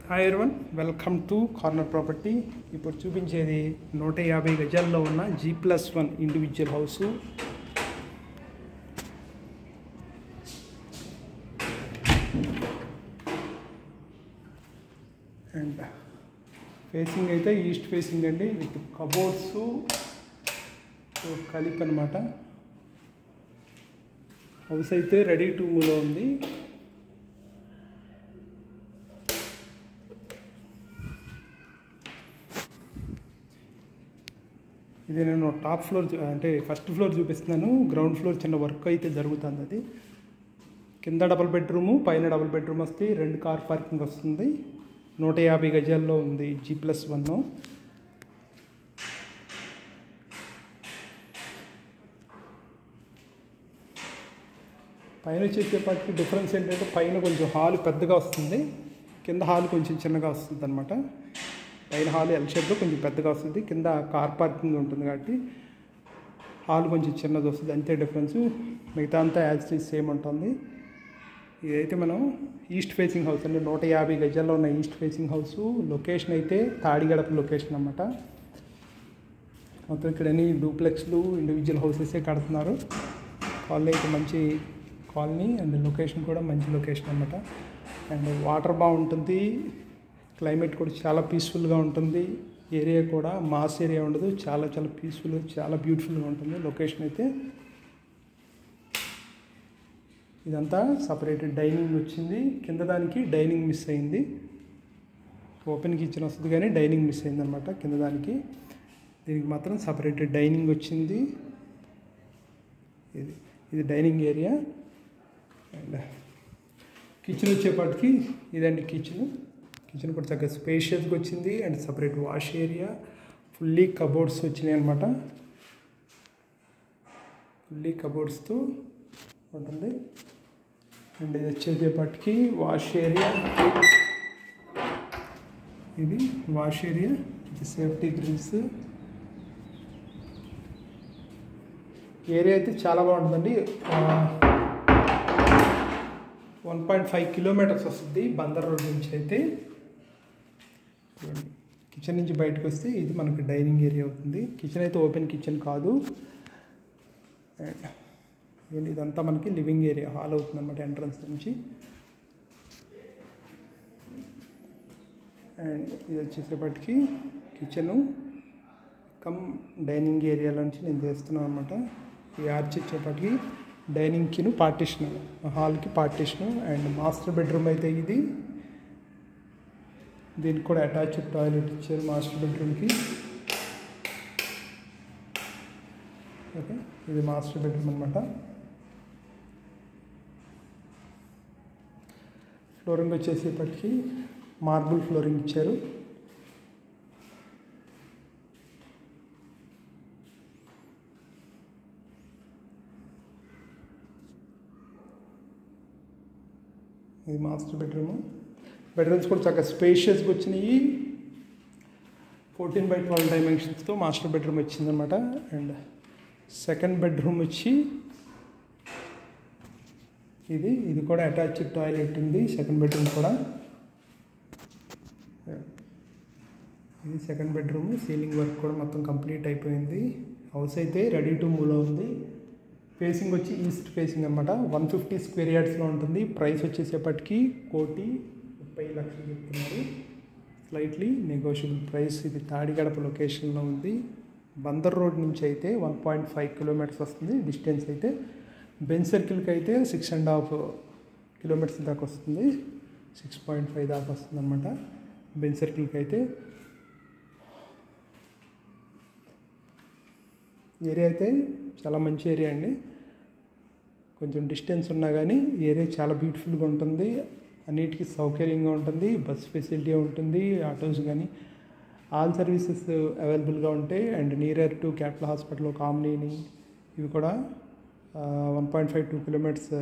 Hi everyone, welcome to corner property. ఇప్పుడు చూపించేది 150 గజాల్లో ఉన్న G+1 individual house. And facing అయితే ఈస్ట్ ఫేసింగ్ అండి, విత్ కబోర్డ్స్ కలిపి అనమాట. హౌస్ అయితే రెడీ టు మూవ్లో ఉంది. ఇది నేను టాప్ ఫ్లోర్ అంటే ఫస్ట్ ఫ్లోర్ చూపిస్తున్నాను. గ్రౌండ్ ఫ్లోర్ చిన్న వర్క్ అయితే జరుగుతుంది. అది కింద డబుల్ బెడ్రూము, పైన డబుల్ బెడ్రూమ్ వస్తుంది. 2 కార్ పార్కింగ్ వస్తుంది. 150 గజాల్లో ఉంది G+1. పైన వచ్చేసేపటికి డిఫరెన్స్ ఏంటంటే పైన కొంచెం హాల్ పెద్దగా వస్తుంది, కింద హాల్ కొంచెం చిన్నగా వస్తుంది అనమాట. పైన హాల్ ఎల్ షేప్లో కొంచెం పెద్దగా వస్తుంది, కింద కార్ పార్కింగ్ ఉంటుంది కాబట్టి హాల్ కొంచెం చిన్నది వస్తుంది, అంతే డిఫరెన్స్. మిగతా అంతా యాజ్ ఇట్ సేమ్ ఉంటుంది. ఇదైతే మనం ఈస్ట్ ఫేసింగ్ హౌస్ అండి, 150 గజాల్లో ఉన్న ఈస్ట్ ఫేసింగ్ హౌస్. లొకేషన్ అయితే తాడిగడప లొకేషన్ అన్నమాట. మొత్తం ఇక్కడ అన్ని డూప్లెక్స్లు, ఇండివిజువల్ హౌసెసే కడుతున్నారు. కాలనీ అయితే మంచి కాలనీ అండ్ లొకేషన్ కూడా మంచి లొకేషన్ అన్నమాట. అండ్ వాటర్ బాగుంటుంది, క్లైమేట్ కూడా చాలా పీస్ఫుల్గా ఉంటుంది. ఏరియా కూడా మాస్ ఏరియా ఉండదు, చాలా చాలా పీస్ఫుల్గా చాలా బ్యూటిఫుల్గా ఉంటుంది లొకేషన్ అయితే. ఇదంతా సపరేటెడ్ డైనింగ్ వచ్చింది. కింద దానికి డైనింగ్ మిస్ అయింది. ఓపెన్ కిచెన్ వస్తుంది కానీ డైనింగ్ మిస్ అయింది అనమాట కింద దానికి. దీనికి మాత్రం సపరేటెడ్ డైనింగ్ వచ్చింది. ఇది డైనింగ్ ఏరియా. అండ్ కిచెన్ వచ్చేపాటికి ఇదండి కిచెన్ కూడా చక్కగా స్పేషియస్గా వచ్చింది. And separate wash area, fully cupboards వచ్చినాయి అనమాట. ఫుల్లీ కబోర్డ్స్తో ఉంటుంది. అండ్ ఇది వచ్చేసేపటికి వాష్ ఏరియా. ఇది వాష్ ఏరియా, ఇది సేఫ్టీ గ్రిల్స్. ఏరియా అయితే చాలా బాగుంటుందండి. 1.5 కిలోమీటర్స్ వస్తుంది బందర్ రోడ్ నుంచి అయితే. కిచెన్ నుంచి బయటకు వస్తే ఇది మనకి డైనింగ్ ఏరియా అవుతుంది. కిచెన్ అయితే ఓపెన్ కిచెన్ కాదు. అండ్ ఇదంతా మనకి లివింగ్ ఏరియా, హాల్ అవుతుంది అన్నమాట ఎంట్రన్స్ నుంచి. అండ్ ఇది వచ్చేసేపటికి కిచెను కమ్ డైనింగ్ ఏరియా నుంచి నేను చేస్తున్నాను అనమాట. ఈ ఆర్చ్ వచ్చేపటికి డైనింగ్కిను పార్టీషన్, హాల్కి పార్టీషను. అండ్ మాస్టర్ బెడ్రూమ్ అయితే ఇది. దీనికి కూడా అటాచ్డ్ టాయిలెట్ ఇచ్చారు మాస్టర్ బెడ్రూమ్కి. ఓకే, ఇది మాస్టర్ బెడ్రూమ్ అనమాట. ఫ్లోరింగ్ వచ్చేసేపటికి మార్బుల్ ఫ్లోరింగ్ ఇచ్చారు. ఇది మాస్టర్ బెడ్రూమ్. బెడ్రూమ్స్ కూడా చక్కగా స్పేషియస్గా వచ్చినాయి. 14x12 డైమెన్షన్స్తో మాస్టర్ బెడ్రూమ్ వచ్చిందనమాట. అండ్ సెకండ్ బెడ్రూమ్ వచ్చి ఇది కూడా అటాచ్డ్ టాయిలెట్ ఉంది. సెకండ్ బెడ్రూమ్ కూడా ఇది సెకండ్ బెడ్రూమ్. సీలింగ్ వర్క్ కూడా మొత్తం కంప్లీట్ అయిపోయింది. హౌస్ అయితే రెడీ టు మూవ్లో ఉంది. ఫేసింగ్ వచ్చి ఈస్ట్ ఫేసింగ్ అనమాట. 150 స్క్వేర్ యార్డ్స్లో ఉంటుంది. ప్రైస్ వచ్చేసేపటికి 1,30,00,000 చెప్తున్నారు. Slightly negotiable price. ఇది తాడిగడప లొకేషన్లో ఉంది. బందర్ రోడ్ నుంచి అయితే 1.5 కిలోమీటర్స్ వస్తుంది డిస్టెన్స్ అయితే. బెంజ్ సర్కిల్కి అయితే 6.5 కిలోమీటర్స్ దాకా వస్తుంది, 6.5 దాకా వస్తుంది అనమాట బెంజ్ సర్కిల్కి అయితే. ఏరియా అయితే చాలా మంచి ఏరియా అండి. కొంచెం డిస్టెన్స్ ఉన్నా కానీ ఏరియా చాలా బ్యూటిఫుల్గా ఉంటుంది. అన్నిటికీ సౌకర్యంగా ఉంటుంది. బస్ ఫెసిలిటీ ఉంటుంది, ఆటోస్ కానీ ఆల్ సర్వీసెస్ అవైలబుల్గా ఉంటాయి. And near to capital hospital, Kamineni ఇవి కూడా 1.52 కిలోమీటర్స్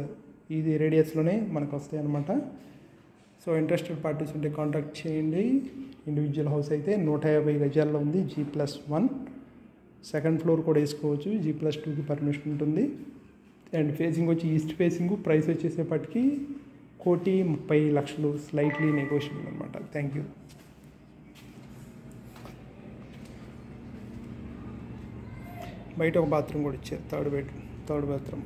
ఇది రేడియస్లోనే మనకు వస్తాయి అన్నమాట. సో ఇంట్రెస్టెడ్ పార్టీస్ ఉంటే కాంటాక్ట్ చేయండి. ఇండివిజువల్ హౌస్ అయితే 150 గజాల్లో ఉంది G+1. సెకండ్ ఫ్లోర్ కూడా వేసుకోవచ్చు. G+2కి పర్మిషన్ ఉంటుంది. అండ్ ఫేసింగ్ వచ్చి ఈస్ట్ ఫేసింగ్. ప్రైస్ వచ్చేసేపటికి 1,30,00,000 స్లైట్లీ నెగోషియబుల్ అనమాట. Thank you. బయట ఒక బాత్రూమ్ కూడా ఇచ్చారు, థర్డ్ బాత్రూమ్.